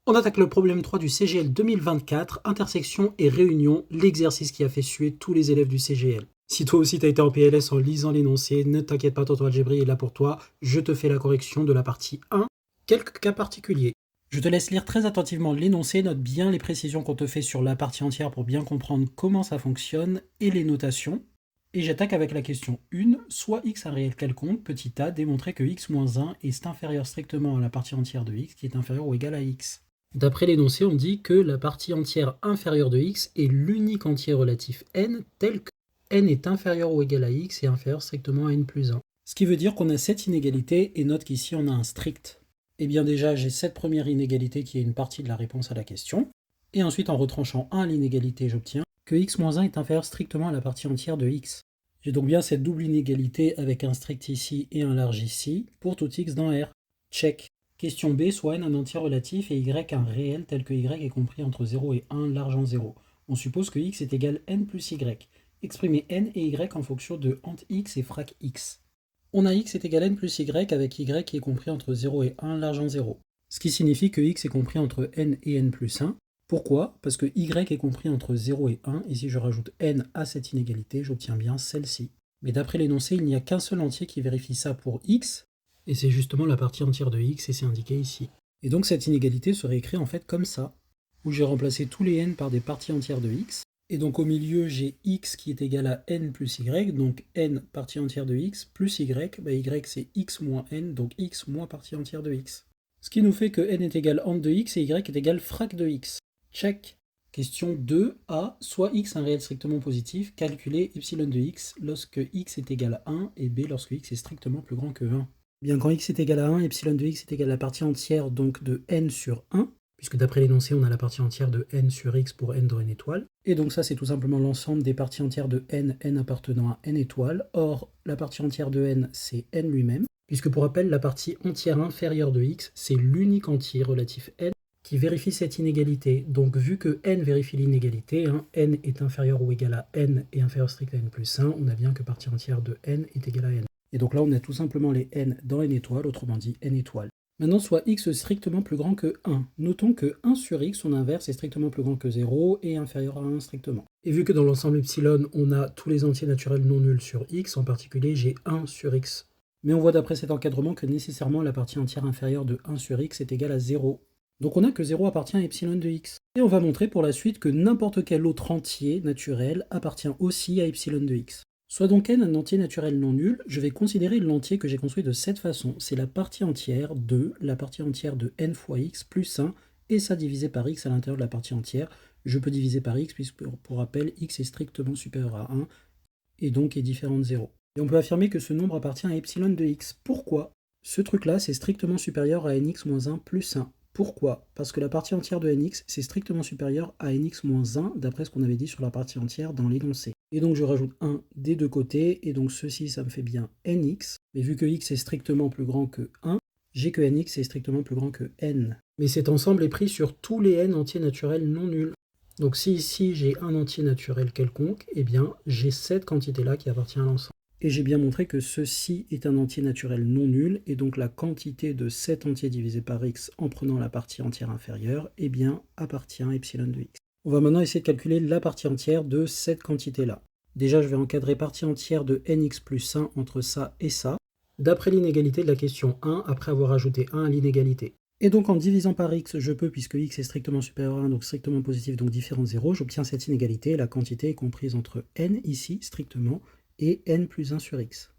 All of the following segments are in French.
On attaque le problème 3 du CGL 2024, intersection et réunion, l'exercice qui a fait suer tous les élèves du CGL. Si toi aussi t'as été en PLS en lisant l'énoncé, ne t'inquiète pas, Tonton Algebri est là pour toi, je te fais la correction de la partie 1, quelques cas particuliers. Je te laisse lire très attentivement l'énoncé, note bien les précisions qu'on te fait sur la partie entière pour bien comprendre comment ça fonctionne et les notations. Et j'attaque avec la question 1, soit x un réel quelconque, petit a, démontrer que x-1 est inférieur strictement à la partie entière de x qui est inférieure ou égale à x. D'après l'énoncé, on dit que la partie entière inférieure de x est l'unique entier relatif n tel que n est inférieur ou égal à x et inférieur strictement à n plus 1. Ce qui veut dire qu'on a cette inégalité et note qu'ici on a un strict. Eh bien déjà, j'ai cette première inégalité qui est une partie de la réponse à la question. Et ensuite, en retranchant 1 à l'inégalité, j'obtiens que x-1 est inférieur strictement à la partie entière de x. J'ai donc bien cette double inégalité avec un strict ici et un large ici pour tout x dans R. Check. Question B, soit n un entier relatif et y un réel tel que y est compris entre 0 et 1 large en 0. On suppose que x est égal n plus y. Exprimer n et y en fonction de ant x et frac x. On a x est égal à n plus y avec y qui est compris entre 0 et 1 large en 0. Ce qui signifie que x est compris entre n et n plus 1. Pourquoi? Parce que y est compris entre 0 et 1, et si je rajoute n à cette inégalité, j'obtiens bien celle-ci. Mais d'après l'énoncé, il n'y a qu'un seul entier qui vérifie ça pour x, et c'est justement la partie entière de x, et c'est indiqué ici. Et donc cette inégalité serait écrite en fait comme ça, où j'ai remplacé tous les n par des parties entières de x, et donc au milieu j'ai x qui est égal à n plus y, donc n partie entière de x, plus y, y c'est x moins n, donc x moins partie entière de x. Ce qui nous fait que n est égal ant de x et y est égal frac de x. Check. Question 2a, soit x un réel strictement positif, calculez epsilon de x lorsque x est égal à 1 et b lorsque x est strictement plus grand que 1. Bien, quand x est égal à 1, epsilon de x est égal à la partie entière donc de n sur 1, puisque d'après l'énoncé, on a la partie entière de n sur x pour n dans n étoile. Et donc ça, c'est tout simplement l'ensemble des parties entières de n appartenant à n étoile. Or, la partie entière de n, c'est n lui-même, puisque pour rappel, la partie entière inférieure de x, c'est l'unique entier relatif n qui vérifie cette inégalité. Donc vu que n vérifie l'inégalité, n est inférieur ou égal à n et inférieur strict à n plus 1, on a bien que partie entière de n est égale à n. Et donc là, on a tout simplement les n dans n étoile, autrement dit n étoile. Maintenant, soit x strictement plus grand que 1. Notons que 1 sur x, son inverse, est strictement plus grand que 0 et inférieur à 1 strictement. Et vu que dans l'ensemble epsilon, on a tous les entiers naturels non nuls sur x, en particulier, j'ai 1 sur x. Mais on voit d'après cet encadrement que nécessairement la partie entière inférieure de 1 sur x est égale à 0. Donc on a que 0 appartient à epsilon de x. Et on va montrer pour la suite que n'importe quel autre entier naturel appartient aussi à epsilon de x. Soit donc n un entier naturel non nul, je vais considérer l'entier que j'ai construit de cette façon. C'est la partie entière de la partie entière de n fois x plus 1, et ça divisé par x à l'intérieur de la partie entière. Je peux diviser par x, puisque pour rappel, x est strictement supérieur à 1, et donc est différent de 0. Et on peut affirmer que ce nombre appartient à epsilon de x. Pourquoi? Ce truc-là, c'est strictement supérieur à nx moins 1 plus 1. Pourquoi? Parce que la partie entière de nx, c'est strictement supérieur à nx moins 1, d'après ce qu'on avait dit sur la partie entière dans l'énoncé. Et donc je rajoute 1 des deux côtés, et donc ceci, ça me fait bien nx. Mais vu que x est strictement plus grand que 1, j'ai que nx est strictement plus grand que n. Mais cet ensemble est pris sur tous les n entiers naturels non nuls. Donc si ici j'ai un entier naturel quelconque, eh bien j'ai cette quantité-là qui appartient à l'ensemble. Et j'ai bien montré que ceci est un entier naturel non nul, et donc la quantité de cet entier divisé par x en prenant la partie entière inférieure, eh bien, appartient à epsilon de x. On va maintenant essayer de calculer la partie entière de cette quantité-là. Déjà, je vais encadrer partie entière de nx plus 1 entre ça et ça, d'après l'inégalité de la question 1, après avoir ajouté 1 à l'inégalité. Et donc en divisant par x, je peux, puisque x est strictement supérieur à 1, donc strictement positif, donc différent de 0, j'obtiens cette inégalité, la quantité est comprise entre n ici, strictement, et n plus 1 sur x,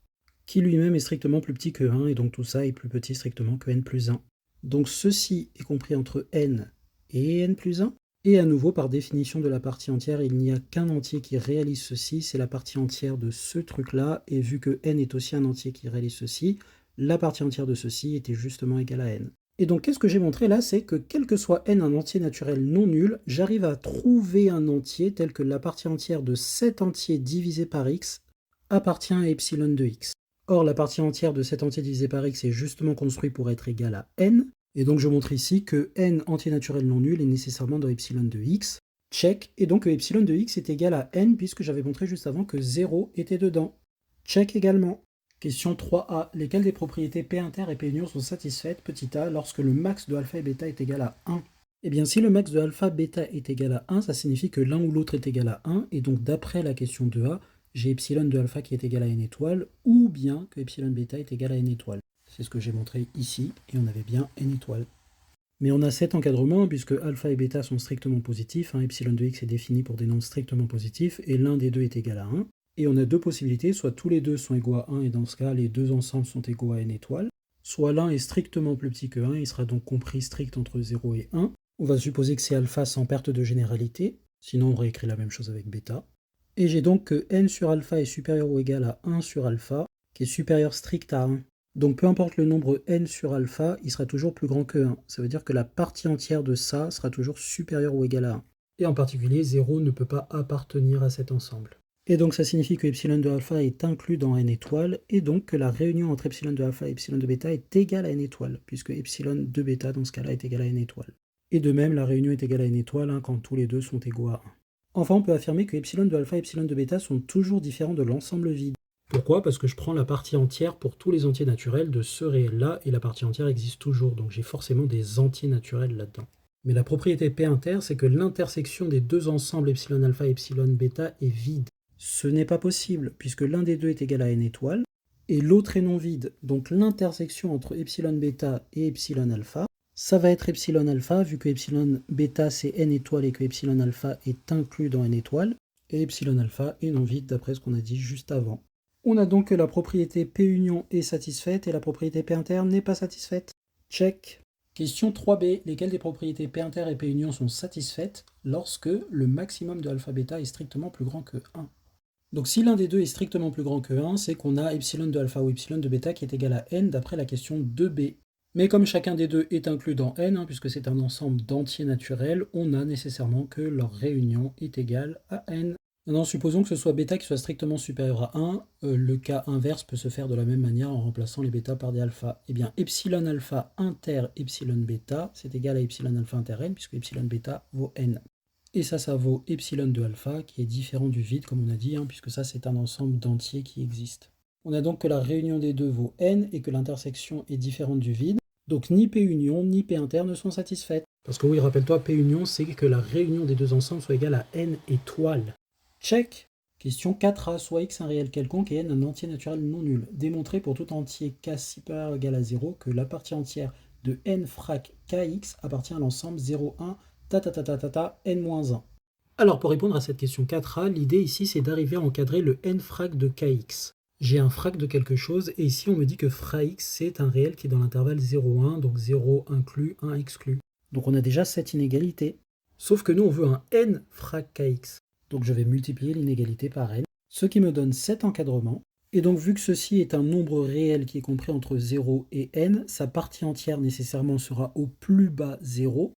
qui lui-même est strictement plus petit que 1, et donc tout ça est plus petit strictement que n plus 1. Donc ceci est compris entre n et n plus 1, et à nouveau, par définition de la partie entière, il n'y a qu'un entier qui réalise ceci, c'est la partie entière de ce truc-là, et vu que n est aussi un entier qui réalise ceci, la partie entière de ceci était justement égale à n. Et donc qu'est-ce que j'ai montré là, c'est que quel que soit n un entier naturel non nul, j'arrive à trouver un entier tel que la partie entière de cet entier divisé par x appartient à epsilon de x. Or, la partie entière de cet entier divisé par x est justement construite pour être égale à n, et donc je montre ici que n entier naturel non nul est nécessairement dans epsilon de x. Check, et donc epsilon de x est égal à n, puisque j'avais montré juste avant que 0 était dedans. Check également. Question 3a. Lesquelles des propriétés P inter et P union sont satisfaites, petit a, lorsque le max de alpha et bêta est égal à 1? Eh bien, si le max de alpha bêta est égal à 1, ça signifie que l'un ou l'autre est égal à 1, et donc d'après la question 2a, j'ai epsilon de alpha qui est égal à n étoiles, ou bien que epsilon bêta est égal à n étoiles. C'est ce que j'ai montré ici, et on avait bien n étoiles. Mais on a cet encadrement, puisque alpha et bêta sont strictement positifs, epsilon de x est défini pour des nombres strictement positifs, et l'un des deux est égal à 1. Et on a deux possibilités, soit tous les deux sont égaux à 1, et dans ce cas, les deux ensemble sont égaux à n étoiles, soit l'un est strictement plus petit que 1, il sera donc compris strict entre 0 et 1. On va supposer que c'est alpha sans perte de généralité, sinon on réécrit la même chose avec bêta. Et j'ai donc que n sur alpha est supérieur ou égal à 1 sur alpha, qui est supérieur strict à 1. Donc peu importe le nombre n sur alpha, il sera toujours plus grand que 1. Ça veut dire que la partie entière de ça sera toujours supérieure ou égale à 1. Et en particulier, 0 ne peut pas appartenir à cet ensemble. Et donc ça signifie que epsilon de alpha est inclus dans n étoiles, et donc que la réunion entre epsilon de alpha et epsilon de bêta est égale à n étoiles, puisque epsilon de bêta dans ce cas-là est égal à n étoiles. Et de même, la réunion est égale à n étoiles quand tous les deux sont égaux à 1. Enfin, on peut affirmer que epsilon de alpha et epsilon de bêta sont toujours différents de l'ensemble vide. Pourquoi? Parce que je prends la partie entière pour tous les entiers naturels de ce réel-là, et la partie entière existe toujours, donc j'ai forcément des entiers naturels là-dedans. Mais la propriété P inter, c'est que l'intersection des deux ensembles epsilon alpha et epsilon bêta est vide. Ce n'est pas possible, puisque l'un des deux est égal à n étoiles, et l'autre est non vide, donc l'intersection entre epsilon bêta et epsilon alpha, ça va être epsilon alpha, vu que epsilon bêta c'est n étoiles et que epsilon alpha est inclus dans n étoiles, et epsilon alpha est non vide d'après ce qu'on a dit juste avant. On a donc que la propriété P union est satisfaite et la propriété P inter n'est pas satisfaite. Check. Question 3b. Lesquelles des propriétés P inter et P union sont satisfaites lorsque le maximum de alpha bêta est strictement plus grand que 1? Donc si l'un des deux est strictement plus grand que 1, c'est qu'on a epsilon de alpha ou epsilon de bêta qui est égal à n d'après la question 2b. Mais comme chacun des deux est inclus dans n, puisque c'est un ensemble d'entiers naturels, on a nécessairement que leur réunion est égale à n. Maintenant, supposons que ce soit bêta qui soit strictement supérieur à 1, le cas inverse peut se faire de la même manière en remplaçant les bêta par des alpha. Eh bien, epsilon alpha inter epsilon bêta, c'est égal à epsilon alpha inter n, puisque epsilon bêta vaut n. Et ça vaut epsilon de alpha, qui est différent du vide, comme on a dit, puisque ça, c'est un ensemble d'entiers qui existent. On a donc que la réunion des deux vaut n, et que l'intersection est différente du vide. Donc ni P union, ni P inter ne sont satisfaites. Parce que oui, rappelle-toi, P union, c'est que la réunion des deux ensembles soit égale à n étoiles. Check. Question 4a, soit x un réel quelconque et n un entier naturel non nul. Démontrer pour tout entier k supérieur ou égal à 0 que la partie entière de n frac kx appartient à l'ensemble 0, 1, n-1. Alors pour répondre à cette question 4a, l'idée ici c'est d'arriver à encadrer le n frac de kx. J'ai un frac de quelque chose et ici on me dit que fra x c'est un réel qui est dans l'intervalle 0, 1, donc 0 inclus, 1 exclu. Donc on a déjà cette inégalité. Sauf que nous on veut un n frac kx. Donc je vais multiplier l'inégalité par n, ce qui me donne cet encadrement. Et donc vu que ceci est un nombre réel qui est compris entre 0 et n, sa partie entière nécessairement sera au plus bas 0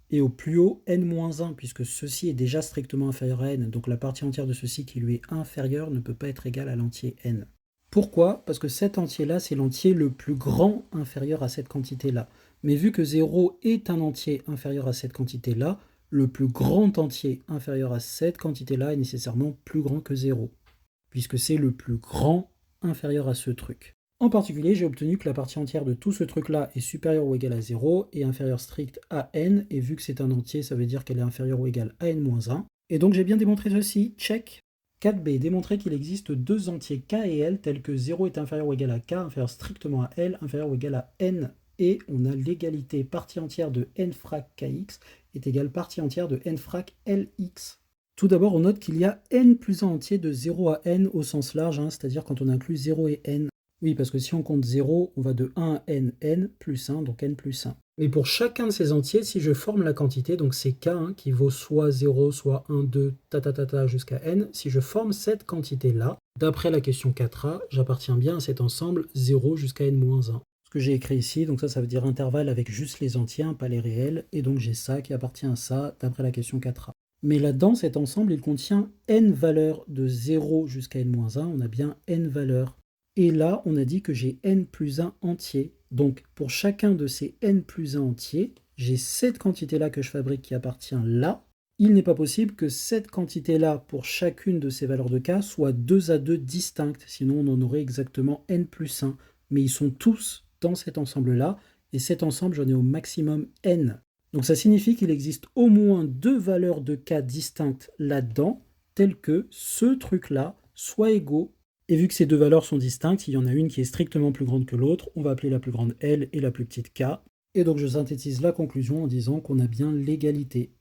et au plus haut n-1, puisque ceci est déjà strictement inférieur à n, donc la partie entière de ceci qui lui est inférieure ne peut pas être égale à l'entier n. Pourquoi? Parce que cet entier-là, c'est l'entier le plus grand inférieur à cette quantité-là. Mais vu que 0 est un entier inférieur à cette quantité-là, le plus grand entier inférieur à cette quantité-là est nécessairement plus grand que 0, puisque c'est le plus grand inférieur à ce truc. En particulier, j'ai obtenu que la partie entière de tout ce truc-là est supérieure ou égale à 0 et inférieure strict à n, et vu que c'est un entier, ça veut dire qu'elle est inférieure ou égale à n-1. Et donc j'ai bien démontré ceci, check. 4b, démontrer qu'il existe deux entiers k et l tels que 0 est inférieur ou égal à k, inférieur strictement à l, inférieur ou égal à n, et on a l'égalité partie entière de n frac kx est égale partie entière de n frac lx. Tout d'abord, on note qu'il y a n plus 1 entier de 0 à n au sens large, c'est-à-dire quand on inclut 0 et n. Oui, parce que si on compte 0, on va de 1 à n plus 1, donc n plus 1. Mais pour chacun de ces entiers, si je forme la quantité, donc c'est k qui vaut soit 0, soit 1, 2, jusqu'à n, si je forme cette quantité-là, d'après la question 4a, j'appartiens bien à cet ensemble 0 jusqu'à n-1. Ce que j'ai écrit ici, donc ça veut dire intervalle avec juste les entiers, pas les réels, et donc j'ai ça qui appartient à ça, d'après la question 4a. Mais là-dedans, cet ensemble, il contient n valeurs de 0 jusqu'à n-1, on a bien n valeurs. Et là, on a dit que j'ai n plus 1 entier. Donc, pour chacun de ces n plus 1 entiers, j'ai cette quantité-là que je fabrique qui appartient là. Il n'est pas possible que cette quantité-là, pour chacune de ces valeurs de k, soit 2 à 2 distinctes. Sinon, on en aurait exactement n plus 1. Mais ils sont tous dans cet ensemble-là. Et cet ensemble, j'en ai au maximum n. Donc ça signifie qu'il existe au moins deux valeurs de k distinctes là-dedans, telles que ce truc-là soit égaux. Et vu que ces deux valeurs sont distinctes, il y en a une qui est strictement plus grande que l'autre, on va appeler la plus grande L et la plus petite K. Et donc je synthétise la conclusion en disant qu'on a bien l'égalité.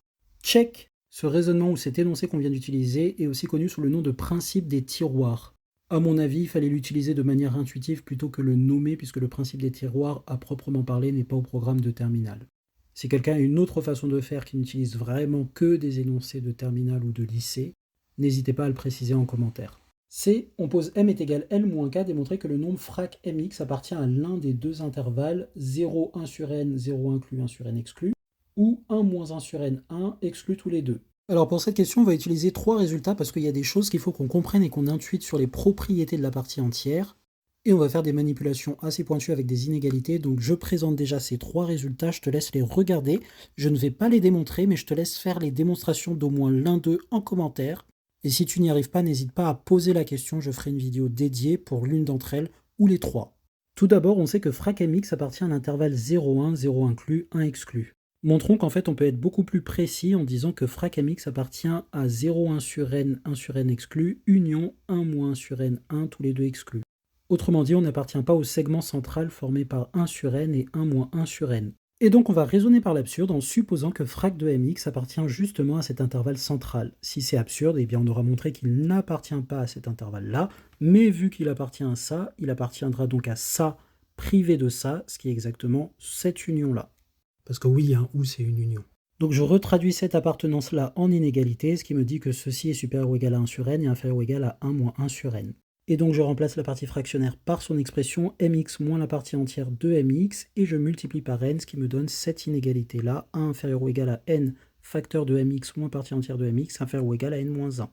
Check! Ce raisonnement ou cet énoncé qu'on vient d'utiliser est aussi connu sous le nom de principe des tiroirs. À mon avis, il fallait l'utiliser de manière intuitive plutôt que le nommer, puisque le principe des tiroirs, à proprement parler, n'est pas au programme de terminale. Si quelqu'un a une autre façon de faire qui n'utilise vraiment que des énoncés de terminale ou de lycée, n'hésitez pas à le préciser en commentaire. C. On pose m est égal L moins K, démontrer que le nombre frac mx appartient à l'un des deux intervalles 0, 1 sur n, 0 inclus, 1 sur n exclu, ou 1 moins 1 sur n, 1 exclut tous les deux. Alors pour cette question, on va utiliser trois résultats parce qu'il y a des choses qu'il faut qu'on comprenne et qu'on intuite sur les propriétés de la partie entière. Et on va faire des manipulations assez pointues avec des inégalités. Donc je présente déjà ces trois résultats, je te laisse les regarder. Je ne vais pas les démontrer, mais je te laisse faire les démonstrations d'au moins l'un d'eux en commentaire. Et si tu n'y arrives pas, n'hésite pas à poser la question, je ferai une vidéo dédiée pour l'une d'entre elles ou les trois. Tout d'abord, on sait que frac mx appartient à l'intervalle 0,1, 0 inclus, 1 exclu. Montrons qu'en fait on peut être beaucoup plus précis en disant que frac mx appartient à 0,1 sur n, 1 sur n exclu, union 1 moins 1 sur n, 1, tous les deux exclus. Autrement dit, on n'appartient pas au segment central formé par 1 sur n et 1 moins 1 sur n. Et donc on va raisonner par l'absurde en supposant que frac de mx appartient justement à cet intervalle central. Si c'est absurde, eh bien on aura montré qu'il n'appartient pas à cet intervalle-là, mais vu qu'il appartient à ça, il appartiendra donc à ça privé de ça, ce qui est exactement cette union-là. Parce que oui, un ou c'est une union. Donc je retraduis cette appartenance-là en inégalité, ce qui me dit que ceci est supérieur ou égal à 1 sur n et inférieur ou égal à 1 moins 1 sur n. Et donc je remplace la partie fractionnaire par son expression mx moins la partie entière de mx, et je multiplie par n, ce qui me donne cette inégalité-là, 1 inférieur ou égal à n facteur de mx moins partie entière de mx inférieur ou égal à n moins 1.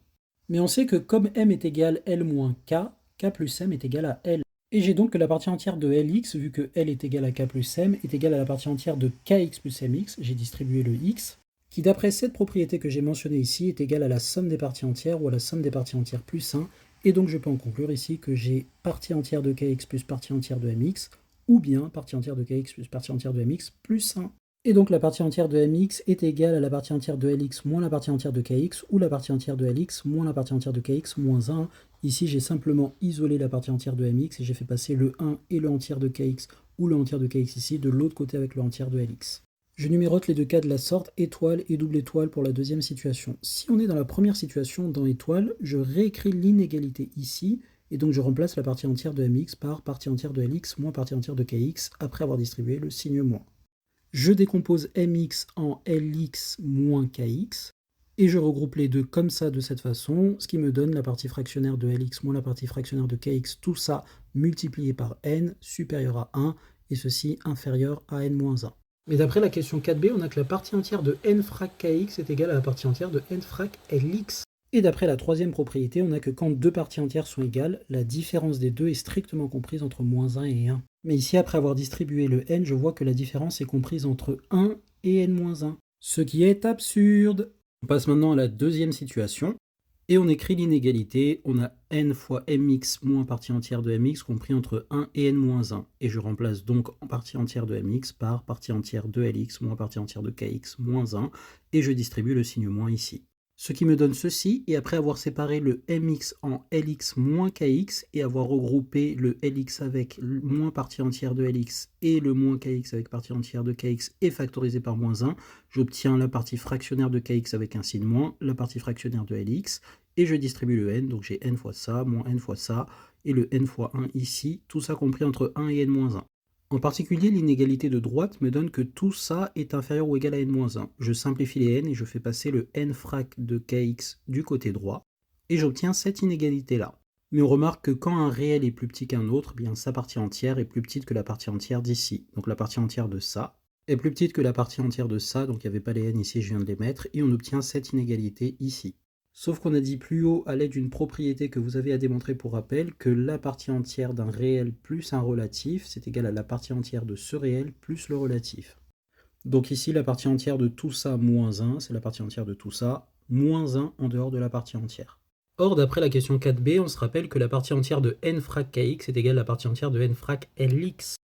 Mais on sait que comme m est égal L moins K, K plus m est égal à L. Et j'ai donc que la partie entière de Lx, vu que L est égal à K plus m, est égale à la partie entière de Kx plus mx, j'ai distribué le x, qui d'après cette propriété que j'ai mentionnée ici est égale à la somme des parties entières ou à la somme des parties entières plus 1, et donc je peux en conclure ici que j'ai partie entière de Kx plus partie entière de mx, ou bien partie entière de Kx plus partie entière de mx plus 1. Et donc la partie entière de mx est égale à la partie entière de Lx moins la partie entière de Kx, ou la partie entière de Lx moins la partie entière de Kx moins 1. Ici j'ai simplement isolé la partie entière de mx et j'ai fait passer le 1 et le entière de Kx, ou le entière de Kx ici, de l'autre côté avec le entière de Lx. Je numérote les deux cas de la sorte étoile et double étoile pour la deuxième situation. Si on est dans la première situation, dans étoile, je réécris l'inégalité ici, et donc je remplace la partie entière de mx par partie entière de Lx moins partie entière de Kx, après avoir distribué le signe moins. Je décompose mx en Lx moins Kx, et je regroupe les deux comme ça, de cette façon, ce qui me donne la partie fractionnaire de Lx moins la partie fractionnaire de Kx, tout ça multiplié par n, supérieur à 1, et ceci inférieur à n moins 1. Mais d'après la question 4b, on a que la partie entière de n frac Kx est égale à la partie entière de n frac Lx. Et d'après la troisième propriété, on a que quand deux parties entières sont égales, la différence des deux est strictement comprise entre moins 1 et 1. Mais ici, après avoir distribué le n, je vois que la différence est comprise entre 1 et n-1, ce qui est absurde. On passe maintenant à la deuxième situation, et on écrit l'inégalité. On a n fois mx moins partie entière de mx compris entre 1 et n-1. Et je remplace donc en partie entière de mx par partie entière de Lx moins partie entière de Kx moins 1, et je distribue le signe moins ici. Ce qui me donne ceci, et après avoir séparé le mx en Lx moins Kx, et avoir regroupé le Lx avec le moins partie entière de Lx, et le moins Kx avec partie entière de Kx, et factorisé par moins 1, j'obtiens la partie fractionnaire de Kx avec un signe moins, la partie fractionnaire de Lx, et je distribue le n, donc j'ai n fois ça, moins n fois ça, et le n fois 1 ici, tout ça compris entre 1 et n moins 1. En particulier, l'inégalité de droite me donne que tout ça est inférieur ou égal à n-1. Je simplifie les n et je fais passer le n frac de Kx du côté droit, et j'obtiens cette inégalité-là. Mais on remarque que quand un réel est plus petit qu'un autre, bien sa partie entière est plus petite que la partie entière d'ici. Donc la partie entière de ça est plus petite que la partie entière de ça, donc il n'y avait pas les n ici, je viens de les mettre, et on obtient cette inégalité ici. Sauf qu'on a dit plus haut, à l'aide d'une propriété que vous avez à démontrer pour rappel, que la partie entière d'un réel plus un relatif, c'est égal à la partie entière de ce réel plus le relatif. Donc ici, la partie entière de tout ça moins 1, c'est la partie entière de tout ça, moins 1 en dehors de la partie entière. Or, d'après la question 4b, on se rappelle que la partie entière de n frac Kx est égale à la partie entière de n frac Lx.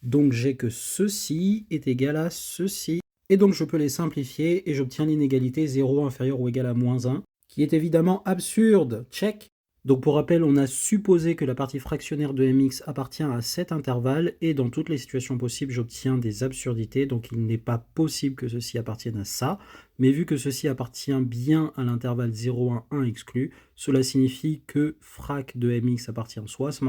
Donc j'ai que ceci est égal à ceci. Et donc je peux les simplifier et j'obtiens l'inégalité 0 inférieur ou égal à moins 1, qui est évidemment absurde. Check. Donc pour rappel, on a supposé que la partie fractionnaire de mx appartient à cet intervalle, et dans toutes les situations possibles, j'obtiens des absurdités, donc il n'est pas possible que ceci appartienne à ça, mais vu que ceci appartient bien à l'intervalle 0, 1, 1 exclu, cela signifie que frac de mx appartient soit à ce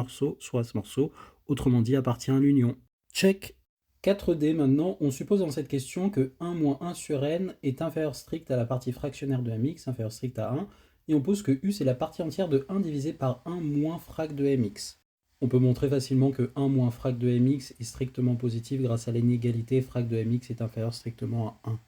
morceau, autrement dit appartient à l'union. Check. 4D maintenant, on suppose dans cette question que 1 moins 1 sur n est inférieur strict à la partie fractionnaire de mx, inférieur strict à 1, et on pose que u c'est la partie entière de 1 divisé par 1 moins frac de mx. On peut montrer facilement que 1 moins frac de mx est strictement positif grâce à l'inégalité frac de mx est inférieur strictement à 1,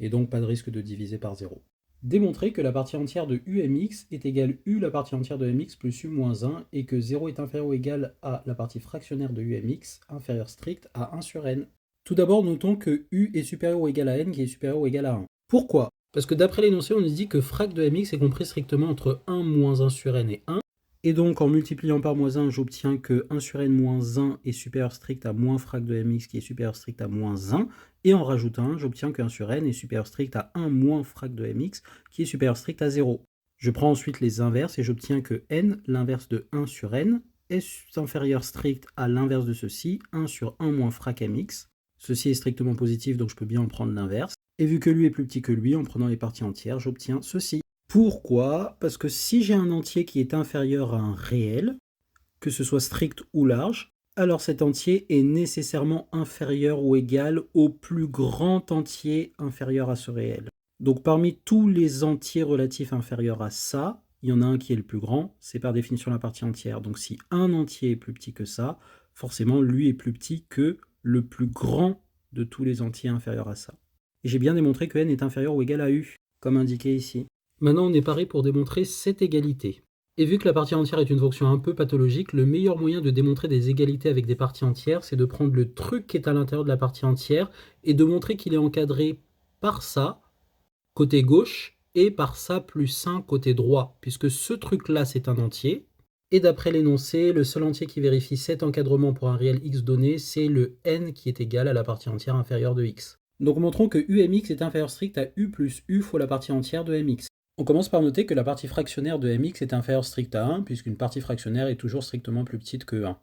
et donc pas de risque de diviser par 0. Démontrer que la partie entière de umx est égale u la partie entière de mx plus u moins 1, et que 0 est inférieur ou égal à la partie fractionnaire de umx, inférieur strict à 1 sur n. Tout d'abord, notons que u est supérieur ou égal à n qui est supérieur ou égal à 1. Pourquoi? Parce que d'après l'énoncé, on nous dit que frac de mx est compris strictement entre 1 moins 1 sur n et 1, et donc en multipliant par moins 1, j'obtiens que 1 sur n moins 1 est supérieur strict à moins frac de mx qui est supérieur strict à moins 1, et en rajoutant 1, j'obtiens que 1 sur n est supérieur strict à 1 moins frac de mx qui est supérieur strict à 0. Je prends ensuite les inverses et j'obtiens que n, l'inverse de 1 sur n, est inférieur strict à l'inverse de ceci, 1 sur 1 moins frac mx. Ceci est strictement positif, donc je peux bien en prendre l'inverse. Et vu que lui est plus petit que lui, en prenant les parties entières, j'obtiens ceci. Pourquoi? Parce que si j'ai un entier qui est inférieur à un réel, que ce soit strict ou large, alors cet entier est nécessairement inférieur ou égal au plus grand entier inférieur à ce réel. Donc parmi tous les entiers relatifs inférieurs à ça, il y en a un qui est le plus grand, c'est par définition la partie entière. Donc si un entier est plus petit que ça, forcément lui est plus petit que le plus grand de tous les entiers inférieurs à ça. Et j'ai bien démontré que n est inférieur ou égal à u, comme indiqué ici. Maintenant, on est paré pour démontrer cette égalité. Et vu que la partie entière est une fonction un peu pathologique, le meilleur moyen de démontrer des égalités avec des parties entières, c'est de prendre le truc qui est à l'intérieur de la partie entière et de montrer qu'il est encadré par ça, côté gauche, et par ça plus 1 côté droit, puisque ce truc-là, c'est un entier. Et d'après l'énoncé, le seul entier qui vérifie cet encadrement pour un réel x donné, c'est le n qui est égal à la partie entière inférieure de x. Donc montrons que umx est inférieur strict à u plus u fois la partie entière de mx. On commence par noter que la partie fractionnaire de mx est inférieure strict à 1, puisqu'une partie fractionnaire est toujours strictement plus petite que 1.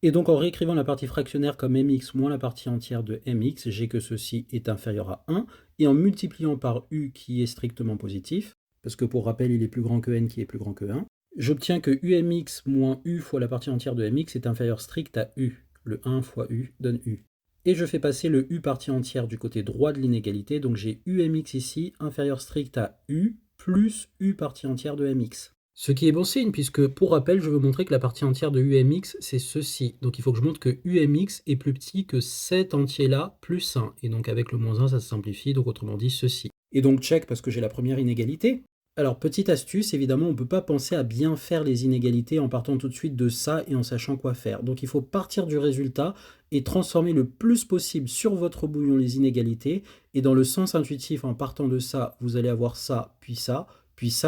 Et donc en réécrivant la partie fractionnaire comme mx moins la partie entière de mx, j'ai que ceci est inférieur à 1, et en multipliant par u qui est strictement positif, parce que pour rappel il est plus grand que n qui est plus grand que 1, j'obtiens que umx moins u fois la partie entière de mx est inférieur strict à u. Le 1 fois u donne u. Et je fais passer le u partie entière du côté droit de l'inégalité, donc j'ai umx ici inférieur strict à u plus u partie entière de mx. Ce qui est bon signe, puisque pour rappel, je veux montrer que la partie entière de umx, c'est ceci. Donc il faut que je montre que umx est plus petit que cet entier-là, plus 1. Et donc avec le moins 1, ça se simplifie, donc autrement dit ceci. Et donc check, parce que j'ai la première inégalité. Alors petite astuce, évidemment, on ne peut pas penser à bien faire les inégalités en partant tout de suite de ça et en sachant quoi faire. Donc il faut partir du résultat et transformer le plus possible sur votre bouillon les inégalités. Et dans le sens intuitif, en partant de ça, vous allez avoir ça, puis ça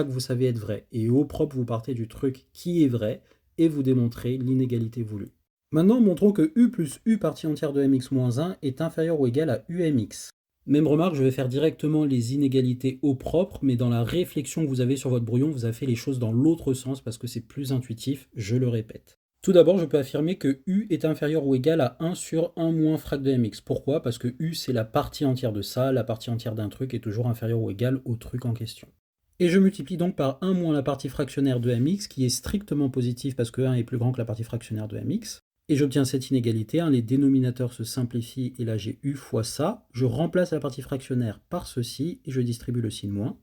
que vous savez être vrai. Et au propre, vous partez du truc qui est vrai et vous démontrez l'inégalité voulue. Maintenant, montrons que u plus u partie entière de mx moins 1 est inférieur ou égal à umx. Même remarque, je vais faire directement les inégalités au propre, mais dans la réflexion que vous avez sur votre brouillon, vous avez fait les choses dans l'autre sens parce que c'est plus intuitif, je le répète. Tout d'abord, je peux affirmer que u est inférieur ou égal à 1 sur 1 moins frac de mx. Pourquoi? Parce que u, c'est la partie entière de ça, la partie entière d'un truc est toujours inférieure ou égale au truc en question. Et je multiplie donc par 1 moins la partie fractionnaire de mx, qui est strictement positif parce que 1 est plus grand que la partie fractionnaire de mx. Et j'obtiens cette inégalité, les dénominateurs se simplifient, et là j'ai u fois ça. Je remplace la partie fractionnaire par ceci, et je distribue le signe moins.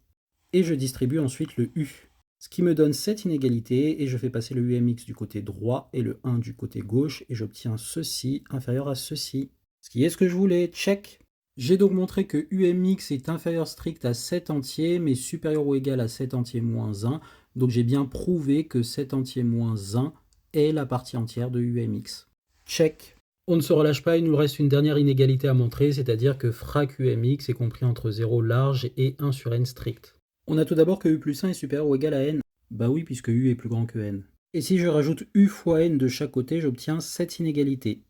Et je distribue ensuite le u. Ce qui me donne cette inégalité, et je fais passer le umx du côté droit et le 1 du côté gauche, et j'obtiens ceci inférieur à ceci. Ce qui est ce que je voulais, check. J'ai donc montré que umx est inférieur strict à 7 entiers, mais supérieur ou égal à 7 entiers moins 1. Donc j'ai bien prouvé que 7 entiers moins 1 est la partie entière de umx. Check. On ne se relâche pas, il nous reste une dernière inégalité à montrer, c'est-à-dire que frac umx est compris entre 0 large et 1 sur n strict. On a tout d'abord que u plus 1 est supérieur ou égal à n. Bah oui, puisque u est plus grand que n. Et si je rajoute u fois n de chaque côté, j'obtiens cette inégalité.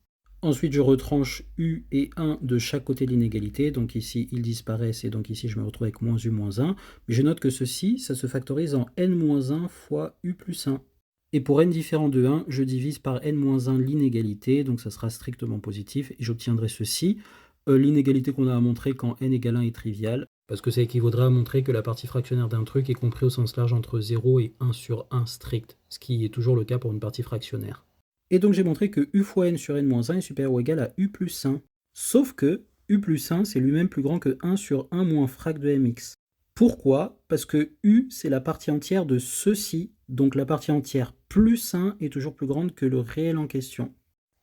Ensuite, je retranche U et 1 de chaque côté de l'inégalité. Donc ici, ils disparaissent et donc ici, je me retrouve avec moins U moins 1. Mais je note que ceci, ça se factorise en n-1 fois U plus 1. Et pour n différent de 1, je divise par n-1 l'inégalité, donc ça sera strictement positif, et j'obtiendrai ceci. L'inégalité qu'on a à montrer quand n égale 1 est triviale, parce que ça équivaudrait à montrer que la partie fractionnaire d'un truc est compris au sens large entre 0 et 1 sur 1 strict, ce qui est toujours le cas pour une partie fractionnaire. Et donc j'ai montré que u fois n sur n-1 est supérieur ou égal à u plus 1. Sauf que u plus 1, c'est lui-même plus grand que 1 sur 1 moins frac de mx. Pourquoi? Parce que u, c'est la partie entière de ceci, donc la partie entière plus 1 est toujours plus grande que le réel en question.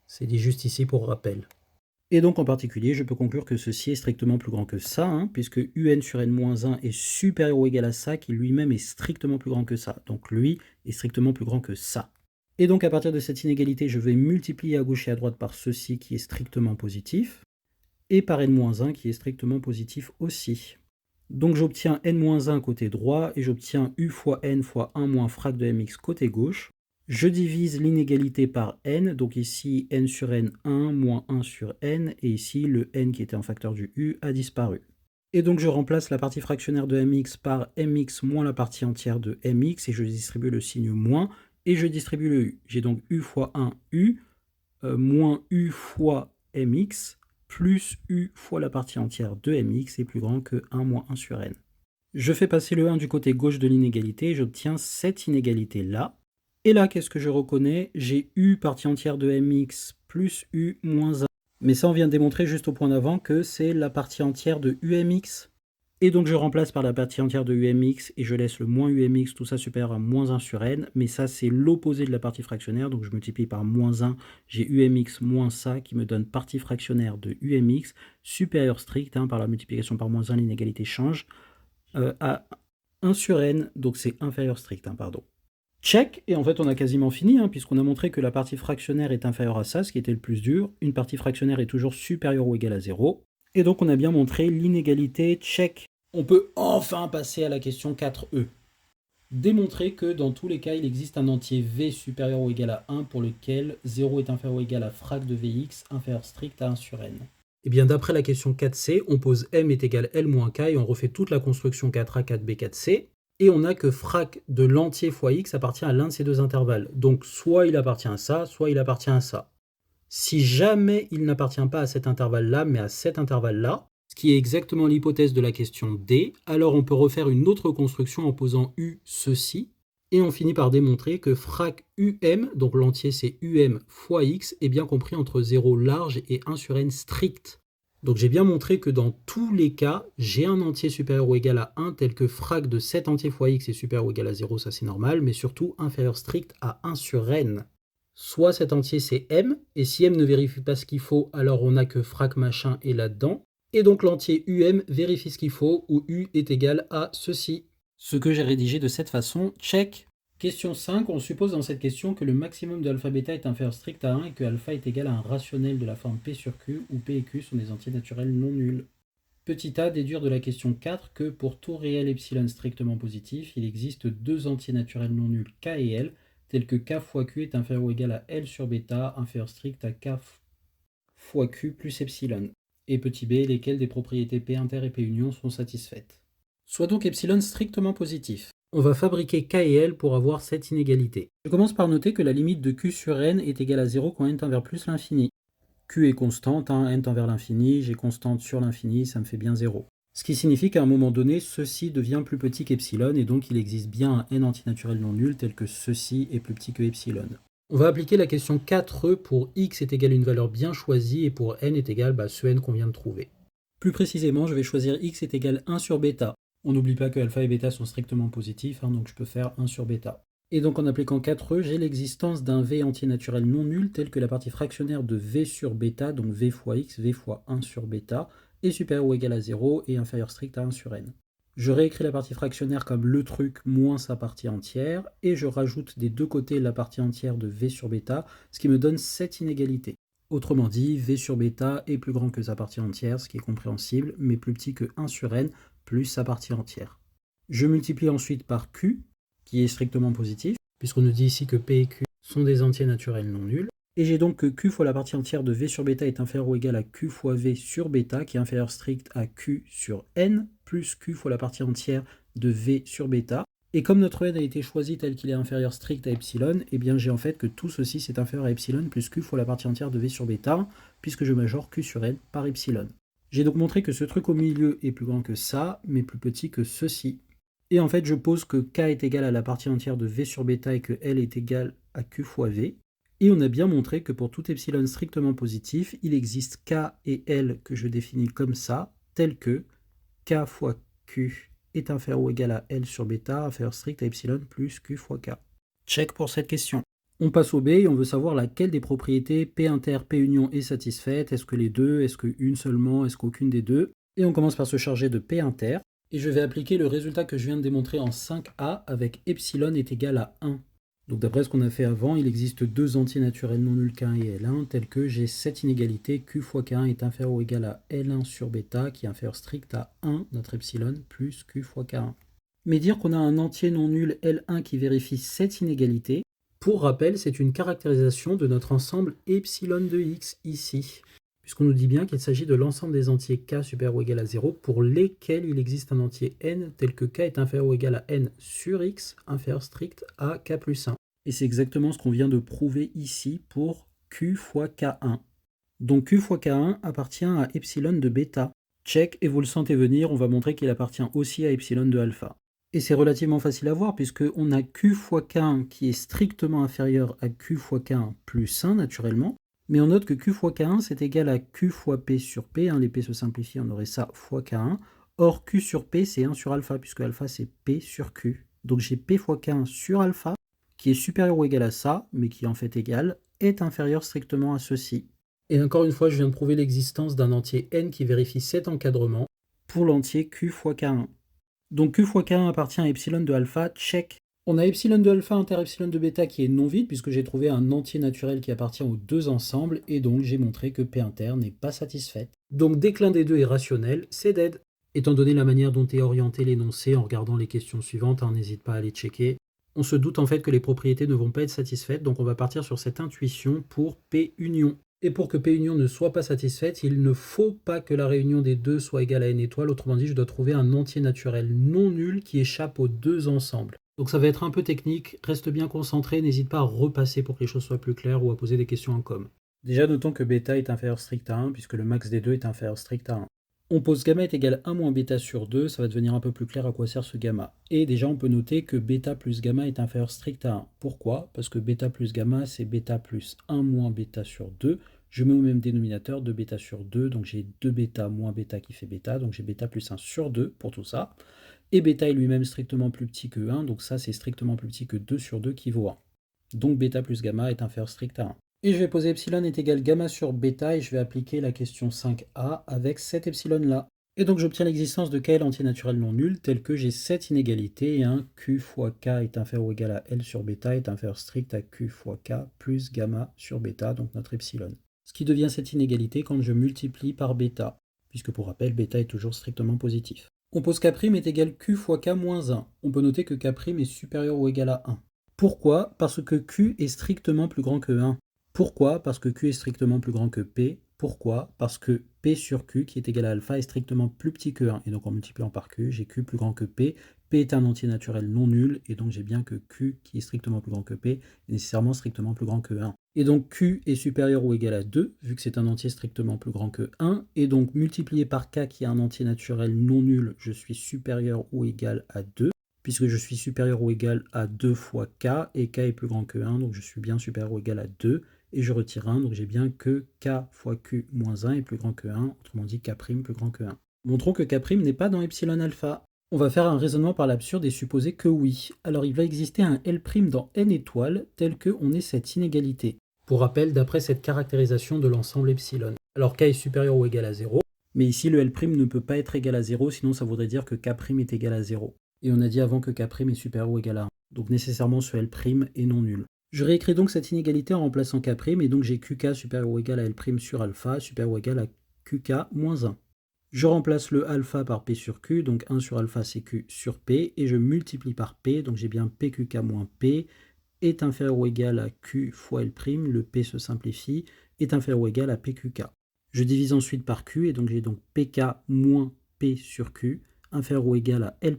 C'est dit juste ici pour rappel. Et donc en particulier, je peux conclure que ceci est strictement plus grand que ça, puisque un sur n-1 est supérieur ou égal à ça, qui lui-même est strictement plus grand que ça. Donc lui est strictement plus grand que ça. Et donc à partir de cette inégalité, je vais multiplier à gauche et à droite par ceci qui est strictement positif, et par n-1 qui est strictement positif aussi. Donc j'obtiens n-1 côté droit, et j'obtiens u fois n fois 1 moins frac de mx côté gauche. Je divise l'inégalité par n, donc ici n sur n 1 moins 1 sur n, et ici le n qui était un facteur du u a disparu. Et donc je remplace la partie fractionnaire de mx par mx moins la partie entière de mx, et je distribue le signe moins, et je distribue le u. J'ai donc u fois 1 u, moins u fois mx, plus u fois la partie entière de mx est plus grand que 1 moins 1 sur n. Je fais passer le 1 du côté gauche de l'inégalité et j'obtiens cette inégalité-là. Et là, qu'est-ce que je reconnais? J'ai u partie entière de mx plus u moins 1. Mais ça, on vient de démontrer juste au point d'avant que c'est la partie entière de umx. Et donc je remplace par la partie entière de umx et je laisse le moins umx, tout ça supérieur à moins 1 sur n, mais ça c'est l'opposé de la partie fractionnaire, donc je multiplie par moins 1, j'ai umx moins ça qui me donne partie fractionnaire de umx, supérieur strict, par la multiplication par moins 1, l'inégalité change, à 1 sur n, donc c'est inférieur strict, pardon. Check, et en fait on a quasiment fini, puisqu'on a montré que la partie fractionnaire est inférieure à ça, ce qui était le plus dur, une partie fractionnaire est toujours supérieure ou égale à 0, et donc on a bien montré l'inégalité check. On peut enfin passer à la question 4e. Démontrer que dans tous les cas, il existe un entier v supérieur ou égal à 1 pour lequel 0 est inférieur ou égal à frac de vx inférieur strict à 1 sur n. Et bien d'après la question 4c, on pose m est égal l moins k et on refait toute la construction 4a, 4b, 4c. Et on a que frac de l'entier fois x appartient à l'un de ces deux intervalles. Donc soit il appartient à ça, soit il appartient à ça. Si jamais il n'appartient pas à cet intervalle-là, mais à cet intervalle-là, ce qui est exactement l'hypothèse de la question D, alors on peut refaire une autre construction en posant U ceci, et on finit par démontrer que frac UM, donc l'entier c'est UM fois X, est bien compris entre 0 large et 1 sur n strict. Donc j'ai bien montré que dans tous les cas, j'ai un entier supérieur ou égal à 1, tel que frac de cet entier fois X est supérieur ou égal à 0, ça c'est normal, mais surtout inférieur strict à 1 sur n. Soit cet entier c'est m, et si m ne vérifie pas ce qu'il faut, alors on n'a que frac machin est là-dedans, et donc l'entier um vérifie ce qu'il faut, où u est égal à ceci. Ce que j'ai rédigé de cette façon, check. Question 5, on suppose dans cette question que le maximum de alpha bêta est inférieur strict à 1 et que alpha est égal à un rationnel de la forme p sur q, où p et q sont des entiers naturels non nuls. Petit a, déduire de la question 4 que pour tout réel epsilon strictement positif, il existe deux entiers naturels non nuls k et l, tel que k fois q est inférieur ou égal à L sur bêta, inférieur strict à k fois q plus epsilon. Et petit b, lesquelles des propriétés P inter et P union sont satisfaites. Soit donc epsilon strictement positif. On va fabriquer k et l pour avoir cette inégalité. Je commence par noter que la limite de q sur n est égale à 0 quand n tend vers plus l'infini. Q est constante, n tend vers l'infini, j'ai constante sur l'infini, ça me fait bien 0. Ce qui signifie qu'à un moment donné, ceci devient plus petit qu'epsilon, et donc il existe bien un n antinaturel non nul tel que ceci est plus petit que epsilon. On va appliquer la question 4e pour x est égal à une valeur bien choisie, et pour n est égal ce n qu'on vient de trouver. Plus précisément, je vais choisir x est égal à 1 sur bêta. On n'oublie pas que alpha et bêta sont strictement positifs, donc je peux faire 1 sur bêta. Et donc en appliquant 4e, j'ai l'existence d'un v entier naturel non nul tel que la partie fractionnaire de v sur bêta, donc v fois x, v fois 1 sur bêta, est supérieur ou égal à 0 et inférieur strict à 1 sur n. Je réécris la partie fractionnaire comme le truc moins sa partie entière, et je rajoute des deux côtés la partie entière de v sur bêta, ce qui me donne cette inégalité. Autrement dit, v sur bêta est plus grand que sa partie entière, ce qui est compréhensible, mais plus petit que 1 sur n plus sa partie entière. Je multiplie ensuite par q, qui est strictement positif, puisqu'on nous dit ici que p et q sont des entiers naturels non nuls, Et j'ai donc que Q fois la partie entière de V sur bêta est inférieur ou égal à Q fois V sur bêta, qui est inférieur strict à Q sur N, plus Q fois la partie entière de V sur bêta. Et comme notre N a été choisi tel qu'il est inférieur strict à epsilon, eh bien j'ai en fait que tout ceci c'est inférieur à epsilon plus Q fois la partie entière de V sur bêta, puisque je majore Q sur N par epsilon. J'ai donc montré que ce truc au milieu est plus grand que ça, mais plus petit que ceci. Et en fait, je pose que K est égal à la partie entière de V sur bêta et que L est égal à Q fois V. Et on a bien montré que pour tout epsilon strictement positif, il existe K et L que je définis comme ça, tel que K fois Q est inférieur ou égal à L sur bêta, inférieur strict à epsilon plus Q fois K. Check pour cette question. On passe au B et on veut savoir laquelle des propriétés P inter, P union est satisfaite. Est-ce que les deux, est-ce qu'une seulement, est-ce qu'aucune des deux? Et on commence par se charger de P inter. Et je vais appliquer le résultat que je viens de démontrer en 5a avec epsilon est égal à 1. Donc d'après ce qu'on a fait avant, il existe deux entiers naturels non nuls K1 et L1, tels que j'ai cette inégalité Q fois K1 est inférieur ou égal à L1 sur bêta, qui est inférieur strict à 1, notre epsilon, plus Q fois K1. Mais dire qu'on a un entier non nul L1 qui vérifie cette inégalité, pour rappel, c'est une caractérisation de notre ensemble epsilon de x ici, puisqu'on nous dit bien qu'il s'agit de l'ensemble des entiers k supérieur ou égal à 0 pour lesquels il existe un entier n tel que k est inférieur ou égal à n sur x inférieur strict à k plus 1. Et c'est exactement ce qu'on vient de prouver ici pour q fois k1. Donc q fois k1 appartient à epsilon de bêta. Check, et vous le sentez venir, on va montrer qu'il appartient aussi à epsilon de alpha. Et c'est relativement facile à voir puisqu'on a q fois k1 qui est strictement inférieur à q fois k1 plus 1 naturellement. Mais on note que q fois k1 c'est égal à q fois p sur p, les p se simplifient, on aurait ça fois k1. Or q sur p c'est 1 sur alpha puisque alpha c'est p sur q. Donc j'ai p fois k1 sur alpha qui est supérieur ou égal à ça, mais qui est en fait égal, est inférieur strictement à ceci. Et encore une fois, je viens de prouver l'existence d'un entier n qui vérifie cet encadrement pour l'entier q fois k1. Donc q fois k1 appartient à epsilon de alpha, check. On a epsilon de alpha inter epsilon de bêta qui est non vide puisque j'ai trouvé un entier naturel qui appartient aux deux ensembles et donc j'ai montré que P inter n'est pas satisfaite. Donc dès que l'un des deux est rationnel, c'est dead. Étant donné la manière dont est orienté l'énoncé en regardant les questions suivantes, n'hésite pas à les checker, on se doute en fait que les propriétés ne vont pas être satisfaites, donc on va partir sur cette intuition pour P union. Et pour que P union ne soit pas satisfaite, il ne faut pas que la réunion des deux soit égale à n étoiles, autrement dit je dois trouver un entier naturel non nul qui échappe aux deux ensembles. Donc ça va être un peu technique, reste bien concentré, n'hésite pas à repasser pour que les choses soient plus claires ou à poser des questions en com. Déjà notons que bêta est inférieur strict à 1 puisque le max des deux est inférieur strict à 1. On pose gamma est égal à 1 moins bêta sur 2, ça va devenir un peu plus clair à quoi sert ce gamma. Et déjà on peut noter que bêta plus gamma est inférieur strict à 1. Pourquoi? Parce que bêta plus gamma c'est bêta plus 1 moins bêta sur 2. Je mets au même dénominateur 2 bêta sur 2, donc j'ai 2 bêta moins bêta qui fait bêta, donc j'ai bêta plus 1 sur 2 pour tout ça. Et bêta est lui-même strictement plus petit que 1, donc ça c'est strictement plus petit que 2 sur 2 qui vaut 1. Donc bêta plus gamma est inférieur strict à 1. Et je vais poser epsilon est égal gamma sur bêta et je vais appliquer la question 5a avec cet epsilon là. Et donc j'obtiens l'existence de KL entier naturel non nul tel que j'ai cette inégalité et un Q fois K est inférieur ou égal à L sur bêta est inférieur strict à Q fois K plus gamma sur bêta, donc notre epsilon. Ce qui devient cette inégalité quand je multiplie par bêta, puisque pour rappel bêta est toujours strictement positif. On pose K' est égal Q fois K moins 1. On peut noter que K' est supérieur ou égal à 1. Pourquoi? Parce que Q est strictement plus grand que 1. Pourquoi? Parce que Q est strictement plus grand que P. Pourquoi? Parce que P sur Q, qui est égal à alpha, est strictement plus petit que 1. Et donc en multipliant par Q, j'ai Q plus grand que P. P est un entier naturel non nul, et donc j'ai bien que Q, qui est strictement plus grand que P, est nécessairement strictement plus grand que 1. Et donc Q est supérieur ou égal à 2, vu que c'est un entier strictement plus grand que 1. Et donc multiplié par K, qui est un entier naturel non nul, je suis supérieur ou égal à 2. Puisque je suis supérieur ou égal à 2 fois K, et K est plus grand que 1, donc je suis bien supérieur ou égal à 2, et je retire 1, donc j'ai bien que K fois Q moins 1 est plus grand que 1, autrement dit K' plus grand que 1. Montrons que K' n'est pas dans epsilon alpha. On va faire un raisonnement par l'absurde et supposer que oui. Alors il va exister un L' dans n étoiles, tel qu'on ait cette inégalité. Pour rappel, d'après cette caractérisation de l'ensemble epsilon. Alors K est supérieur ou égal à 0, mais ici le L' ne peut pas être égal à 0, sinon ça voudrait dire que K' est égal à 0. Et on a dit avant que K' est supérieur ou égal à 1. Donc nécessairement ce L' est non nul. Je réécris donc cette inégalité en remplaçant K', et donc j'ai QK supérieur ou égal à L' sur alpha, supérieur ou égal à QK moins 1. Je remplace le alpha par P sur Q, donc 1 sur alpha c'est Q sur P, et je multiplie par P, donc j'ai bien PQK moins P, est inférieur ou égal à Q fois L', le P se simplifie, est inférieur ou égal à PQK. Je divise ensuite par Q, et donc j'ai donc PK moins P sur Q, inférieur ou égal à L',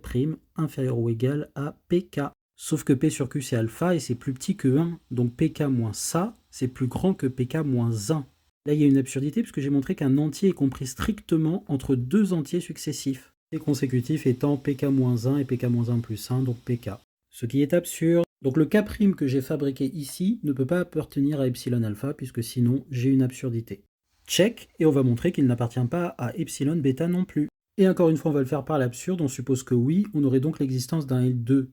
inférieur ou égal à PK. Sauf que P sur Q c'est alpha, et c'est plus petit que 1, donc PK moins ça, c'est plus grand que PK moins 1. Là, il y a une absurdité, puisque j'ai montré qu'un entier est compris strictement entre deux entiers successifs, et consécutifs étant PK-1 et PK-1 plus 1, donc PK. Ce qui est absurde. Donc le K' que j'ai fabriqué ici ne peut pas appartenir à epsilon alpha, puisque sinon j'ai une absurdité. Check, et on va montrer qu'il n'appartient pas à epsilon bêta non plus. Et encore une fois, on va le faire par l'absurde, on suppose que oui, on aurait donc l'existence d'un L2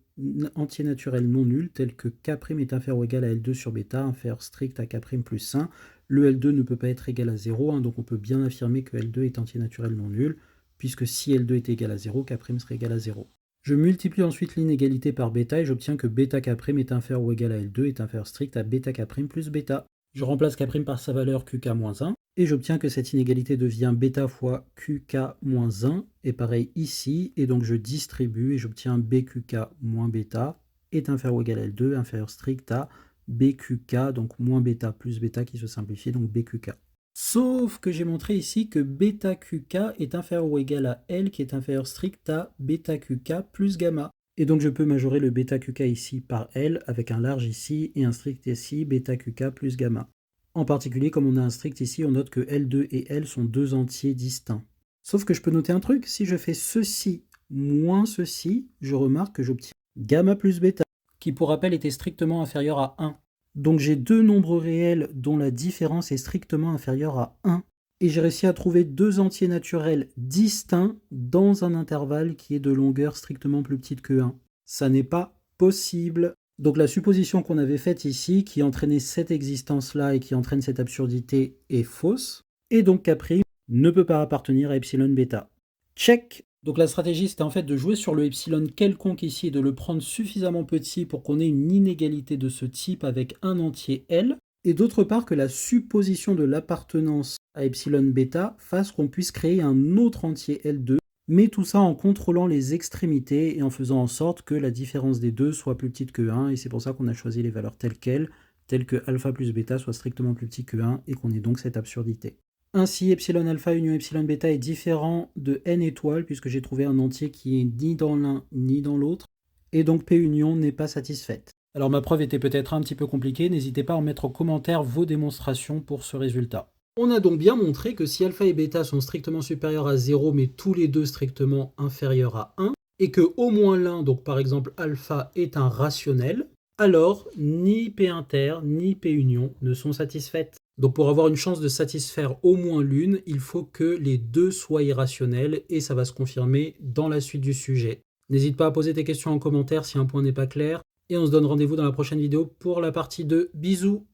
entier naturel non nul, tel que K' est inférieur ou égal à L2 sur bêta, inférieur strict à K' plus 1. Le L2 ne peut pas être égal à 0, donc on peut bien affirmer que L2 est entier naturel non nul, puisque si L2 est égal à 0, K' serait égal à 0. Je multiplie ensuite l'inégalité par bêta, et j'obtiens que bêta K' est inférieur ou égal à L2 est inférieur strict à bêta K' plus bêta. Je remplace K' par sa valeur QK-1, et j'obtiens que cette inégalité devient bêta fois QK-1, et pareil ici, et donc je distribue, et j'obtiens BQK moins bêta est inférieur ou égal à L2, inférieur strict à BQK, donc moins bêta plus bêta qui se simplifie, donc BQK. Sauf que j'ai montré ici que bêta QK est inférieur ou égal à L, qui est inférieur strict à bêta QK plus gamma. Et donc je peux majorer le bêta QK ici par L, avec un large ici et un strict ici, bêta QK plus gamma. En particulier, comme on a un strict ici, on note que L2 et L sont deux entiers distincts. Sauf que je peux noter un truc, si je fais ceci moins ceci, je remarque que j'obtiens gamma plus bêta, qui pour rappel était strictement inférieur à 1. Donc j'ai deux nombres réels dont la différence est strictement inférieure à 1. Et j'ai réussi à trouver deux entiers naturels distincts dans un intervalle qui est de longueur strictement plus petite que 1. Ça n'est pas possible. Donc la supposition qu'on avait faite ici, qui entraînait cette existence-là et qui entraîne cette absurdité, est fausse. Et donc K' ne peut pas appartenir à epsilon bêta. Check. Donc la stratégie, c'était en fait de jouer sur le epsilon quelconque ici et de le prendre suffisamment petit pour qu'on ait une inégalité de ce type avec un entier L, et d'autre part que la supposition de l'appartenance à epsilon bêta fasse qu'on puisse créer un autre entier L2, mais tout ça en contrôlant les extrémités et en faisant en sorte que la différence des deux soit plus petite que 1, et c'est pour ça qu'on a choisi les valeurs telles quelles, telles que alpha plus bêta soit strictement plus petit que 1, et qu'on ait donc cette absurdité. Ainsi, epsilon alpha union epsilon bêta est différent de n étoiles, puisque j'ai trouvé un entier qui est ni dans l'un ni dans l'autre, et donc P union n'est pas satisfaite. Alors ma preuve était peut-être un petit peu compliquée, n'hésitez pas à en mettre en commentaire vos démonstrations pour ce résultat. On a donc bien montré que si alpha et bêta sont strictement supérieurs à 0, mais tous les deux strictement inférieurs à 1, et que au moins l'un, donc par exemple alpha, est un rationnel, alors ni P inter ni P union ne sont satisfaites. Donc pour avoir une chance de satisfaire au moins l'une, il faut que les deux soient irrationnels, et ça va se confirmer dans la suite du sujet. N'hésite pas à poser tes questions en commentaire si un point n'est pas clair, et on se donne rendez-vous dans la prochaine vidéo pour la partie 2. Bisous!